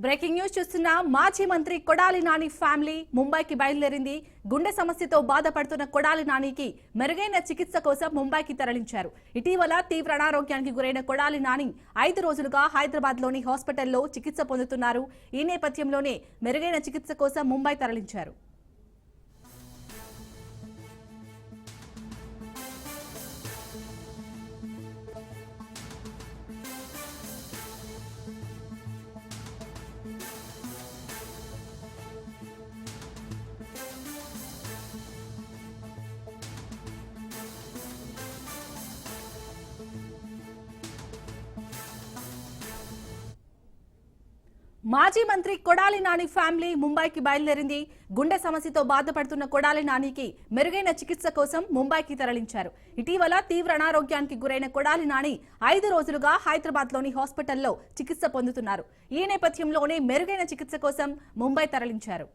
Breaking news చూస్తున్న మాజీ మంత్రి కొడాలి నాని ఫ్యామిలీ ముంబైకి బయలుదేరింది. గుండె సమస్యతో బాధపడుతున్న కొడాలి నానికి మెరుగైన చికిత్స కోసం ముంబైకి తరలించారు. ఇటీవల తీవ్ర అనారోగ్యానికి గురైన కొడాలి నాని 5 రోజులుగా హైదరాబాద్ లోని హాస్పిటల్లో చికిత్స పొందుతున్నారు. ఈ నేపథ్యంలోనే మెరుగైన చికిత్స కోసం ముంబై తరలించారు. మాజీ మంత్రి కొడాలి నాని ఫ్యామిలీ ముంబైకి బయలుదేరింది. గుండె సమస్యతో బాధపడుతున్న కొడాలి నానికి మెరుగైన చికిత్స కోసం ముంబైకి తరలించారు. ఇటీవల తీవ్ర అనారోగ్యానికి గురైన కొడాలి నాని 5 రోజులుగా హైదరాబాద్ లోని హాస్పిటల్లో చికిత్స పొందుతున్నారు. ఈ నేపథ్యంలోనే మెరుగైన చికిత్స కోసం ముంబై తరలించారు.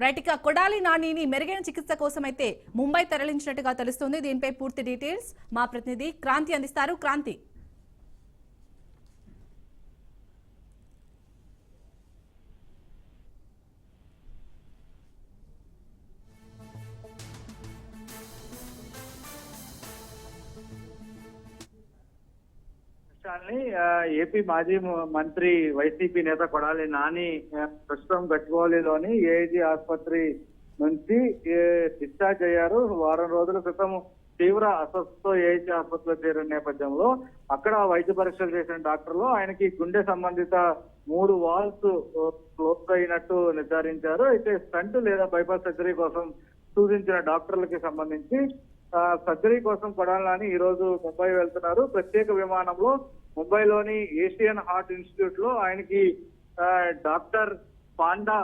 రైట్గా కొడాలి నానిని మెరుగైన చికిత్స కోసం అయితే ముంబై తరలించినట్టుగా తెలుస్తుంది. దీనిపై పూర్తి డీటెయిల్స్ మా ప్రతినిధి క్రాంతి అందిస్తారు. క్రాంతి, ఏపీ మాజీ మంత్రి వైసీపీ నేత కొడాలి నాని ప్రస్తుతం గచ్చిబౌలిలోని ఏఐజీ ఆసుపత్రి నుంచి డిశ్చార్జ్ అయ్యారు. వారం రోజుల క్రితం తీవ్ర అస్వస్థతో ఏఐజీ ఆసుపత్రిలో చేరిన నేపథ్యంలో అక్కడ వైద్య పరీక్షలు చేసిన డాక్టర్లు ఆయనకి గుండె సంబంధిత 3 వాల్స్ క్లోజ్ అయినట్టు నిర్ధారించారు. అయితే స్టంట్ లేదా బైపాస్ సర్జరీ కోసం సూచించిన డాక్టర్లకి సంబంధించి సర్జరీ కోసం కొడాలి నాని ఈ రోజు ముంబై వెళ్తున్నారు. ప్రత్యేక విమానంలో ముంబైలోని ఏషియన్ హార్ట్ ఇన్స్టిట్యూట్ లో ఆయనకి డాక్టర్ పాండా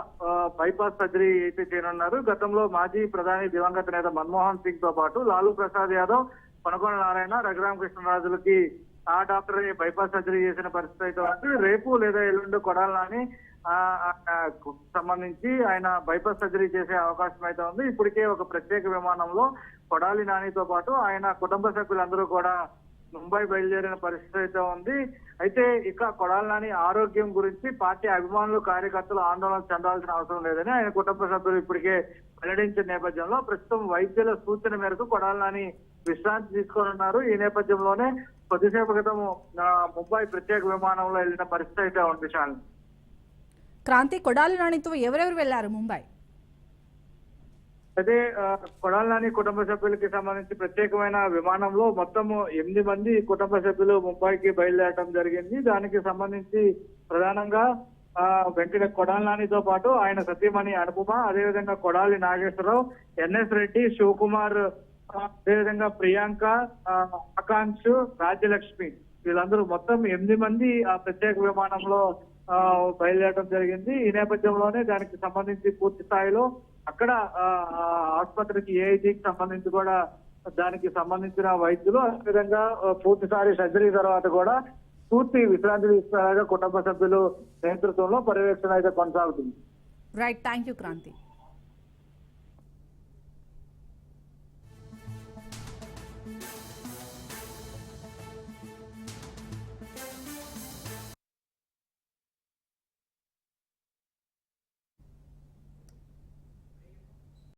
బైపాస్ సర్జరీ అయితే చేయనున్నారు. గతంలో మాజీ ప్రధాని దివంగత నేత మన్మోహన్ సింగ్ తో పాటు లాలూ ప్రసాద్ యాదవ్, కొనకొండ నారాయణ, రఘురామకృష్ణరాజులకి ఆ డాక్టర్ బైపాస్ సర్జరీ చేసిన పరిస్థితి అయితే ఉంది. రేపు లేదా ఎల్లుండి కొడాలి నాని సంబంధించి ఆయన బైపాస్ సర్జరీ చేసే అవకాశం అయితే ఉంది. ఇప్పటికే ఒక ప్రత్యేక విమానంలో కొడాలి నానితో పాటు ఆయన కుటుంబ సభ్యులందరూ కూడా ముంబై బయలుదేరిన పరిస్థితి అయితే ఉంది. అయితే ఇక కొడాలి నాని ఆరోగ్యం గురించి పార్టీ అభిమానులు, కార్యకర్తలు ఆందోళన చెందాల్సిన అవసరం లేదని ఆయన కుటుంబ సభ్యులు ఇప్పటికే వెల్లడించిన నేపథ్యంలో ప్రస్తుతం వైద్యుల సూచన మేరకు కొడాలి నాని విశ్రాంతి తీసుకోనున్నారు. ఈ నేపథ్యంలోనే కొద్దిసేపు క్రితం ముంబై ప్రత్యేక విమానంలో వెళ్ళిన పరిస్థితి అయితే ఉంది. శాలిని, క్రాంతి, కొడాలి నానితో ఎవరెవరు వెళ్లారు ముంబై? అయితే కొడాలి నాని కుటుంబ సభ్యులకి సంబంధించి ప్రత్యేకమైన విమానంలో మొత్తం 8 మంది కుటుంబ సభ్యులు ముంబైకి బయలుదేరడం జరిగింది. దానికి సంబంధించి ప్రధానంగా కొడాలి నానితో పాటు ఆయన సతీమణి అనుపమ, అదేవిధంగా కొడాలి నాగేశ్వరరావు, ఎన్ఎస్ రెడ్డి, శివకుమార్, అదేవిధంగా ప్రియాంక, ఆకాంక్ష్, రాజ్యలక్ష్మి, వీళ్ళందరూ మొత్తం 8 మంది ఆ ప్రత్యేక విమానంలో బయలుదేరడం జరిగింది. ఈ నేపథ్యంలోనే దానికి సంబంధించి పూర్తి స్థాయిలో అక్కడ ఆసుపత్రికి ఏఐజీకి సంబంధించి కూడా దానికి సంబంధించిన వైద్యులు, అదేవిధంగా పూర్తిసారి సర్జరీ తర్వాత కూడా పూర్తి విశ్రాంతి తీసుకునేలాగా కుటుంబ సభ్యులు నేతృత్వంలో పర్యవేక్షణ అయితే కొనసాగుతుంది. Right, thank you Kranti.